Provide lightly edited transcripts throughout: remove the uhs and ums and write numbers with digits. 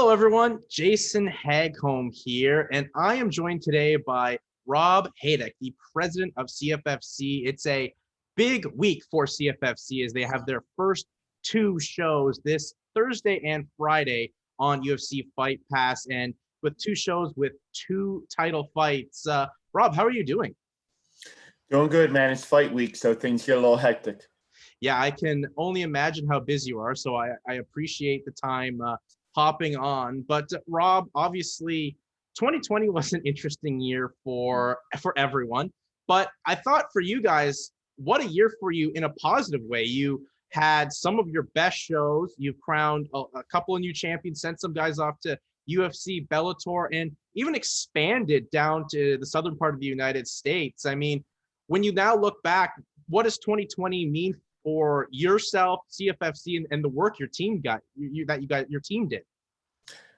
Hello, everyone. Jason Hagholm here, and I am joined today by Rob Haydak, the president of CFFC. It's a big week for CFFC as they have their first two shows this Thursday and Friday on UFC Fight Pass, and with two shows with two title fights. Rob, how are you doing? Doing good, man. It's fight week, so things get a little hectic. Yeah, I can only imagine how busy you are, so I appreciate the time hopping on. But Rob, obviously, 2020 was an interesting year for everyone. But I thought for you guys, what a year for you in a positive way. You had some of your best shows. You've crowned a couple of new champions, sent some guys off to UFC, Bellator, and even expanded down to the southern part of the United States. I mean, when you now look back, what does 2020 mean for yourself, CFFC, and the work your team got, your team did?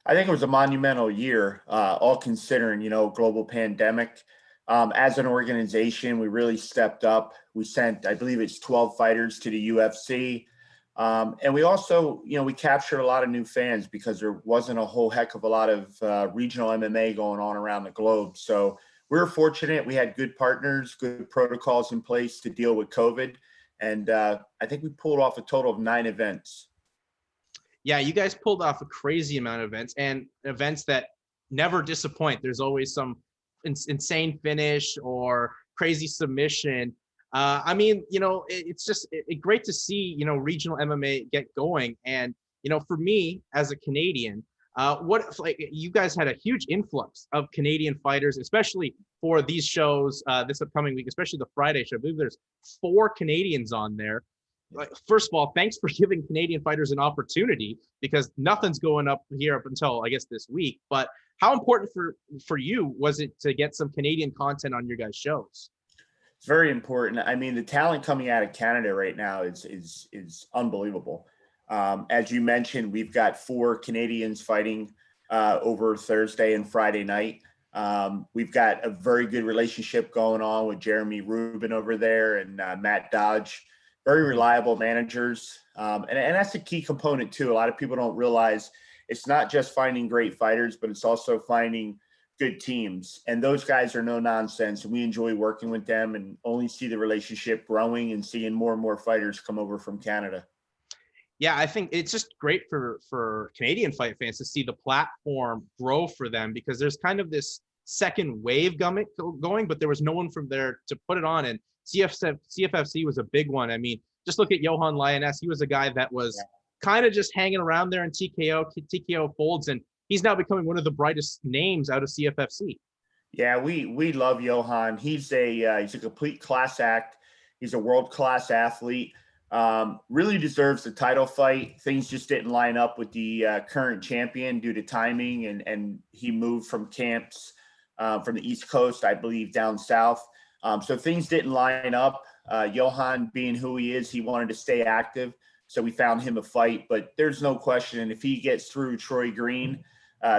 I think it was a monumental year, all considering, global pandemic. As an organization, we really stepped up. We sent, I believe it's 12 fighters to the UFC. And we also, we captured a lot of new fans because there wasn't a whole heck of a lot of regional MMA going on around the globe. So we were fortunate. We had good partners, good protocols in place to deal with COVID. And I think we pulled off a total of 9 events. Yeah, you guys pulled off a crazy amount of events, and events that never disappoint. There's always some insane finish or crazy submission. I mean, it's just great to see, regional MMA get going. And, for me as a Canadian, you guys had a huge influx of Canadian fighters, especially for these shows this upcoming week, especially the Friday show. I believe there's 4 Canadians on there. First of all, thanks for giving Canadian fighters an opportunity, because nothing's going up here up until, I guess, this week. But how important for you was it to get some Canadian content on your guys' shows? It's very important. I mean, the talent coming out of Canada right now is unbelievable. As you mentioned, we've got 4 Canadians fighting over Thursday and Friday night. We've got a very good relationship going on with Jeremy Rubin over there and Matt Dodge. Very reliable managers. And that's a key component too. A lot of people don't realize it's not just finding great fighters, but it's also finding good teams. And those guys are no nonsense. And we enjoy working with them and only see the relationship growing and seeing more and more fighters come over from Canada. Yeah, I think it's just great for Canadian fight fans to see the platform grow for them, because there's kind of this second wave going, but there was no one from there to put it on. And CFFC was a big one. I mean, just look at Johan Lioness. He was a guy that was kind of just hanging around there in TKO folds, and he's now becoming one of the brightest names out of CFFC. Yeah, we love Johan. He's a complete class act. He's a world-class athlete. Really deserves the title fight. Things just didn't line up with the current champion due to timing, and he moved from camps from the East Coast, I believe, down south. So things didn't line up. Johan, being who he is, he wanted to stay active. So we found him a fight, but there's no question. If he gets through Troy Green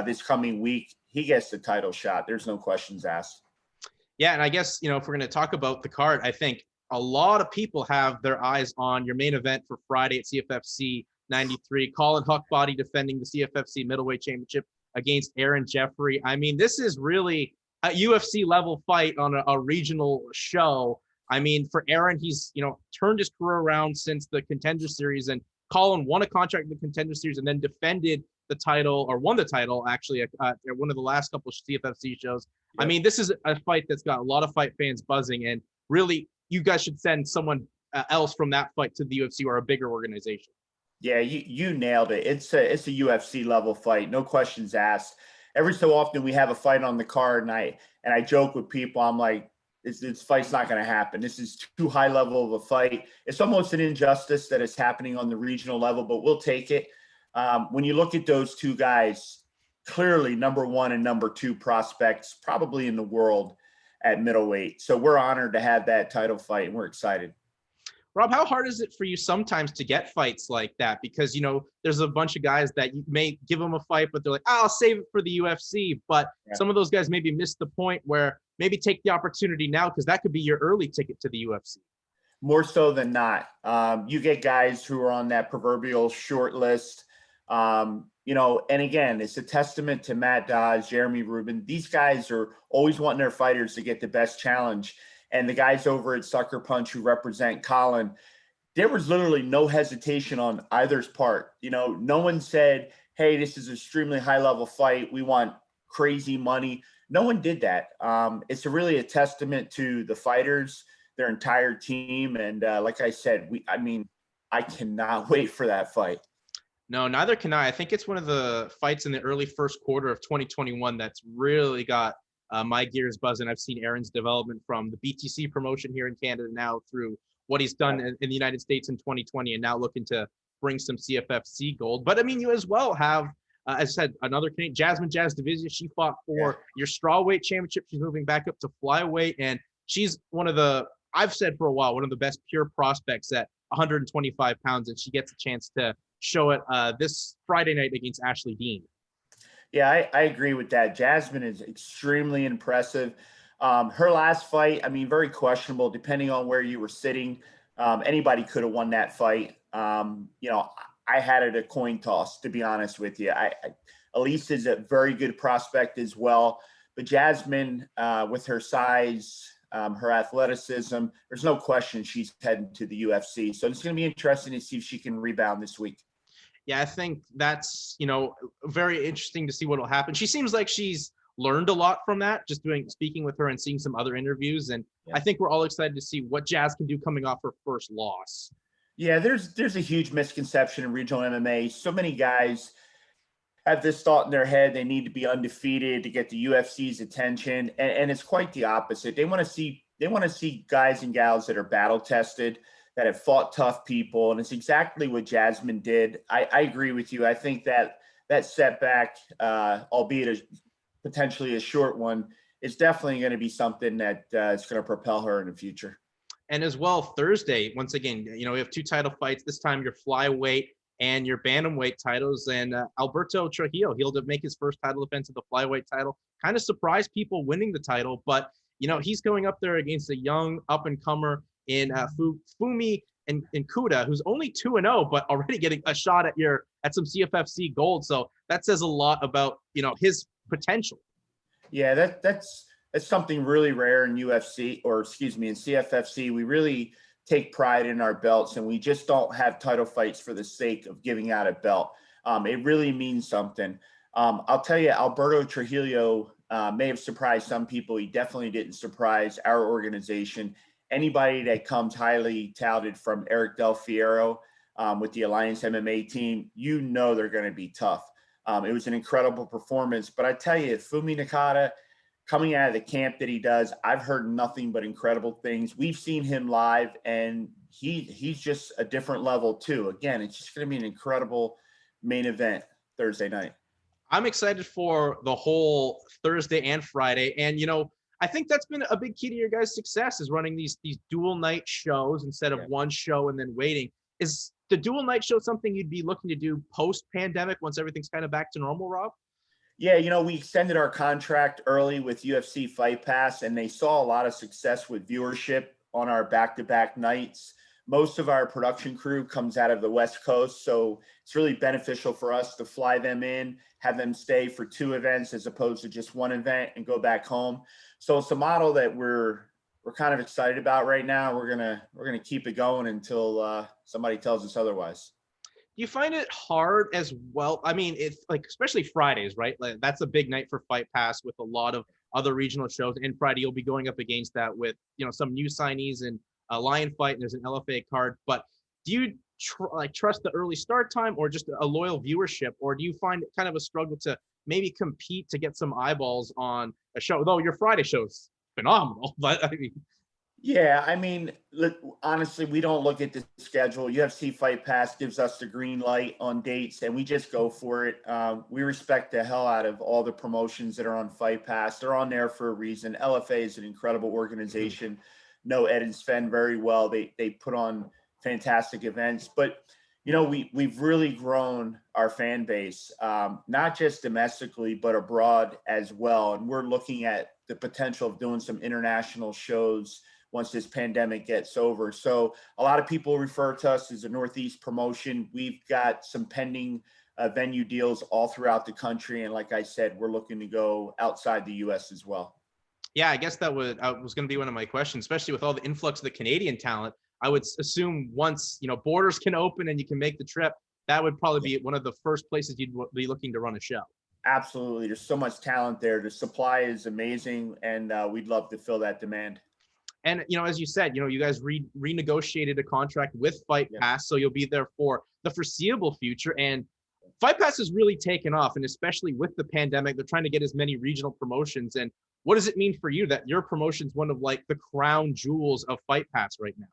this coming week, he gets the title shot. There's no questions asked. Yeah, and I guess, if we're going to talk about the card, I think a lot of people have their eyes on your main event for Friday at CFFC 93. Colin Huckbody defending the CFFC middleweight championship against Aaron Jeffrey. I mean, this is really a UFC level fight on a regional show. I mean, for Aaron, he's, turned his career around since the Contender Series, and Colin won a contract in the Contender Series and then defended the title, or won the title actually at one of the last couple of CFFC shows. Yep. I mean, this is a fight that's got a lot of fight fans buzzing, and really you guys should send someone else from that fight to the UFC or a bigger organization. Yeah, you nailed it. It's a UFC level fight, no questions asked. Every so often we have a fight on the card, and I joke with people. I'm like, this fight's not going to happen. This is too high level of a fight. It's almost an injustice that it's happening on the regional level, but we'll take it. When you look at those two guys, clearly number 1 and number 2 prospects probably in the world at middleweight. So we're honored to have that title fight, and we're excited. Rob, how hard is it for you sometimes to get fights like that? Because, there's a bunch of guys that you may give them a fight, but they're like, I'll save it for the UFC. But some of those guys maybe miss the point where maybe take the opportunity now, because that could be your early ticket to the UFC. More so than not. You get guys who are on that proverbial short list And again, it's a testament to Matt Dodds, Jeremy Rubin. These guys are always wanting their fighters to get the best challenge. And the guys over at Sucker Punch who represent Colin, there was literally no hesitation on either's part. No one said, hey, this is an extremely high level fight, we want crazy money. No one did that. It's really a testament to the fighters, their entire team. And like I said, I cannot wait for that fight. No, neither can I. I think it's one of the fights in the early first quarter of 2021 that's really got my gears buzzing. I've seen Aaron's development from the BTC promotion here in Canada now through what he's done in the United States in 2020 and now looking to bring some CFFC gold. But I mean, you as well have, as I said, another Canadian, Jasmine Jazz Division. She fought for your strawweight championship. She's moving back up to flyweight. And she's one of the, I've said for a while, one of the best pure prospects at 125 pounds. And she gets a chance to show it this Friday night against Ashley Dean. Yeah, I agree with that. Jasmine is extremely impressive. Her last fight, very questionable, depending on where you were sitting. Anybody could have won that fight. I had it a coin toss, to be honest with you. Elise is a very good prospect as well, but Jasmine, with her size, her athleticism, there's no question she's heading to the UFC. So it's going to be interesting to see if she can rebound this week. Yeah, I think that's, very interesting to see what will happen. She seems like she's learned a lot from that, just speaking with her and seeing some other interviews. And I think we're all excited to see what Jazz can do coming off her first loss. Yeah, there's a huge misconception in regional MMA. So many guys have this thought in their head, they need to be undefeated to get the UFC's attention. And it's quite the opposite. They want to see guys and gals that are battle tested, that have fought tough people. And it's exactly what Jasmine did. I agree with you. I think that setback, albeit potentially a short one, is definitely going to be something that is going to propel her in the future. And as well, Thursday, once again, we have two title fights. This time your flyweight and your bantamweight titles. And Alberto Trujillo, he'll make his first title defense of the flyweight title. Kind of surprised people winning the title, but he's going up there against a young up-and-comer in Fumi and Kuda, who's only 2-0, but already getting a shot at some CFFC gold. So that says a lot about his potential. Yeah, that's something really rare in UFC, or excuse me, in CFFC. We really take pride in our belts, and we just don't have title fights for the sake of giving out a belt. It really means something. I'll tell you, Alberto Trujillo may have surprised some people. He definitely didn't surprise our organization. Anybody that comes highly touted from Eric Del Fiero with the Alliance MMA team, they're going to be tough. It was an incredible performance. But I tell you, Fumi Nakata, coming out of the camp that he does, I've heard nothing but incredible things. We've seen him live, and he's just a different level too. Again, it's just going to be an incredible main event Thursday night. I'm excited for the whole Thursday and Friday. And, I think that's been a big key to your guys' success, is running these dual night shows instead of one show and then waiting. Is the dual night show something you'd be looking to do post-pandemic once everything's kind of back to normal, Rob? Yeah, we extended our contract early with UFC Fight Pass, and they saw a lot of success with viewership on our back-to-back nights. Most of our production crew comes out of the West Coast, so it's really beneficial for us to fly them in, have them stay for 2 events as opposed to just 1 event and go back home. So it's a model that we're kind of excited about right now. We're gonna keep it going until somebody tells us otherwise. Do you find it hard as well? I mean, it's like, especially Fridays, right? Like, that's a big night for Fight Pass with a lot of other regional shows. And Friday, you'll be going up against that with, some new signees and a Lion fight, and there's an LFA card. But do you trust the early start time, or just a loyal viewership? Or do you find it kind of a struggle to maybe compete to get some eyeballs on a show? Though your Friday show is phenomenal, but I mean. Yeah, honestly, we don't look at the schedule. UFC Fight Pass gives us the green light on dates, and we just go for it. We respect the hell out of all the promotions that are on Fight Pass. They're on there for a reason. LFA is an incredible organization. Know Ed and Sven very well. They put on fantastic events. But, we've really grown our fan base, not just domestically, but abroad as well. And we're looking at the potential of doing some international shows once this pandemic gets over. So a lot of people refer to us as a Northeast promotion. We've got some pending venue deals all throughout the country. And like I said, we're looking to go outside the US as well. Yeah, I guess that was going to be one of my questions, especially with all the influx of the Canadian talent. I would assume once, borders can open and you can make the trip, that would probably be one of the first places you'd be looking to run a show. Absolutely. There's so much talent there. The supply is amazing, and we'd love to fill that demand. And, as you said, you guys renegotiated a contract with Fight Pass, so you'll be there for the foreseeable future. And Fight Pass has really taken off, and especially with the pandemic, they're trying to get as many regional promotions. And what does it mean for you that your promotion's one of like the crown jewels of Fight Pass right now?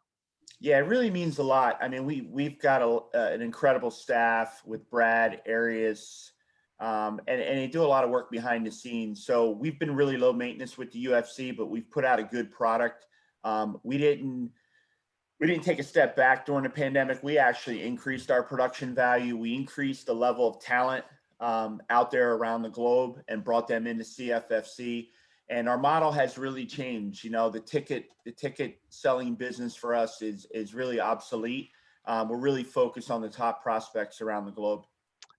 Yeah, it really means a lot. I mean, we've got an incredible staff with Brad, Arias, and they do a lot of work behind the scenes. So we've been really low maintenance with the UFC, but we've put out a good product. We didn't take a step back during the pandemic. We actually increased our production value. We increased the level of talent out there around the globe and brought them into CFFC. And our model has really changed. The ticket selling business for us is really obsolete. We're really focused on the top prospects around the globe.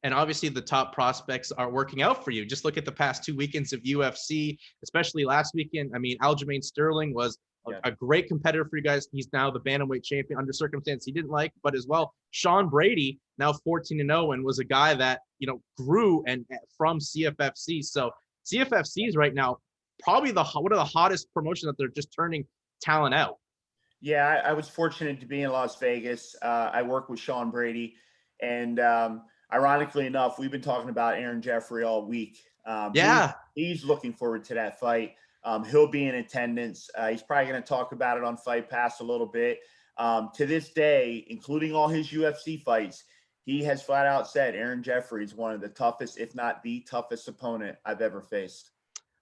And obviously the top prospects are working out for you. Just look at the past 2 weekends of UFC, especially last weekend. I mean, Aljamain Sterling was a great competitor for you guys. He's now the bantamweight champion under circumstances he didn't like, but as well, Sean Brady, now 14-0, and was a guy that, grew and from CFFC. So CFFC is right now probably one of the hottest promotions that they're just turning talent out. Yeah, I was fortunate to be in Las Vegas. I work with Sean Brady, and ironically enough, we've been talking about Aaron Jeffrey all week. He's looking forward to that fight. He'll be in attendance. He's probably going to talk about it on Fight Pass a little bit. To this day, including all his UFC fights, he has flat out said Aaron Jeffrey is one of the toughest, if not the toughest opponent I've ever faced.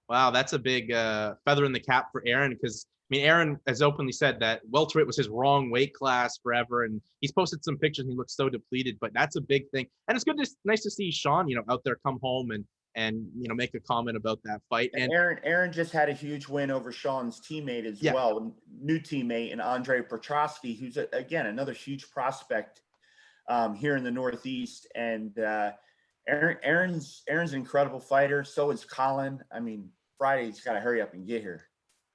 Wow, that's a big feather in the cap for Aaron, because Aaron has openly said that welterweight was his wrong weight class forever, and he's posted some pictures and he looks so depleted. But that's a big thing, and it's nice to see Sean, out there come home and make a comment about that fight. And Aaron just had a huge win over Sean's teammate as well, new teammate, and Andre Petrosky, who's again another huge prospect here in the Northeast. And Aaron's an incredible fighter. So is Colin. Friday, he's got to hurry up and get here.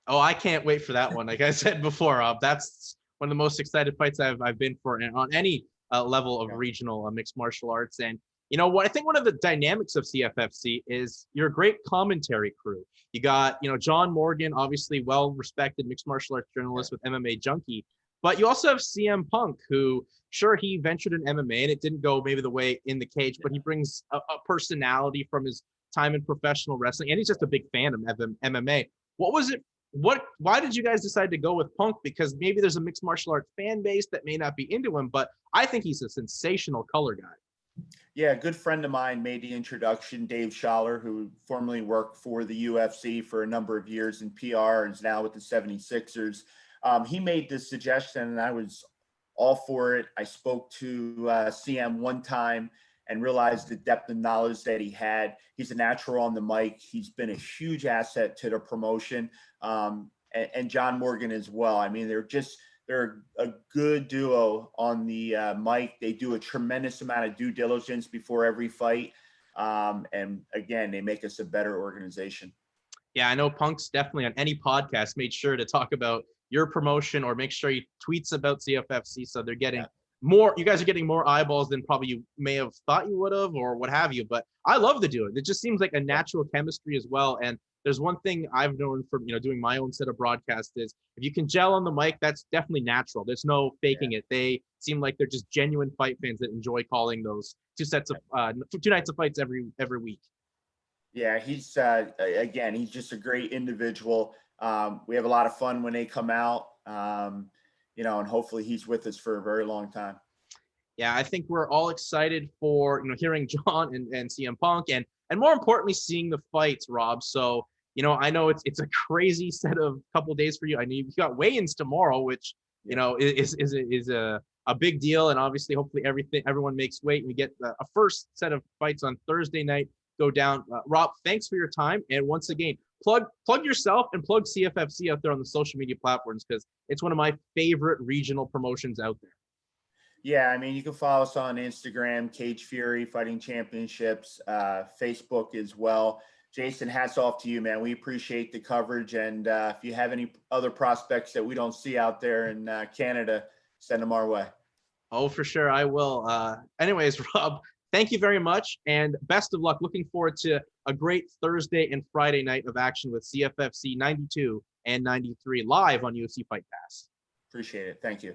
Oh, I can't wait for that one. Like I said before, Rob, that's one of the most excited fights I've been for on any level of regional mixed martial arts. And what I think one of the dynamics of CFFC is you're a great commentary crew. You got, John Morgan, obviously well-respected mixed martial arts journalist with MMA Junkie, but you also have CM Punk, who, sure, he ventured in MMA and it didn't go maybe the way in the cage, but he brings a personality from his time in professional wrestling, and he's just a big fan of MMA. Why did you guys decide to go with Punk? Because maybe there's a mixed martial arts fan base that may not be into him, but I think he's a sensational color guy. Yeah, a good friend of mine made the introduction, Dave Schaller, who formerly worked for the UFC for a number of years in PR and is now with the 76ers. He made this suggestion, and I was all for it. I spoke to CM one time and realized the depth of knowledge that he had. He's a natural on the mic. He's been a huge asset to the promotion, and John Morgan as well. They're a good duo on the mic. They do a tremendous amount of due diligence before every fight. And again, they make us a better organization. Yeah, I know Punk's definitely on any podcast made sure to talk about your promotion or make sure he tweets about CFFC. So they're getting more, you guys are getting more eyeballs than probably you may have thought you would have or what have you. But I love to do it. It just seems like a natural chemistry as well. And there's one thing I've known from, doing my own set of broadcasts is if you can gel on the mic, that's definitely natural. There's no faking it. They seem like they're just genuine fight fans that enjoy calling those two nights of fights every week. Yeah, he's just a great individual. We have a lot of fun when they come out, and hopefully he's with us for a very long time. Yeah, I think we're all excited for, hearing John and CM Punk and more importantly, seeing the fights, Rob. So, I know it's a crazy set of couple of days for you. I know you've got weigh-ins tomorrow, which, is a big deal. And obviously, hopefully everyone makes weight and we get a first set of fights on Thursday night go down. Rob, thanks for your time. And once again, plug yourself and plug CFFC out there on the social media platforms, because it's one of my favorite regional promotions out there. Yeah, I mean, you can follow us on Instagram, Cage Fury Fighting Championships, Facebook as well. Jason, hats off to you, man. We appreciate the coverage. And if you have any other prospects that we don't see out there in Canada, send them our way. Oh, for sure, I will. Anyways, Rob, thank you very much, and best of luck. Looking forward to a great Thursday and Friday night of action with CFFC 92 and 93 live on UFC Fight Pass. Appreciate it. Thank you.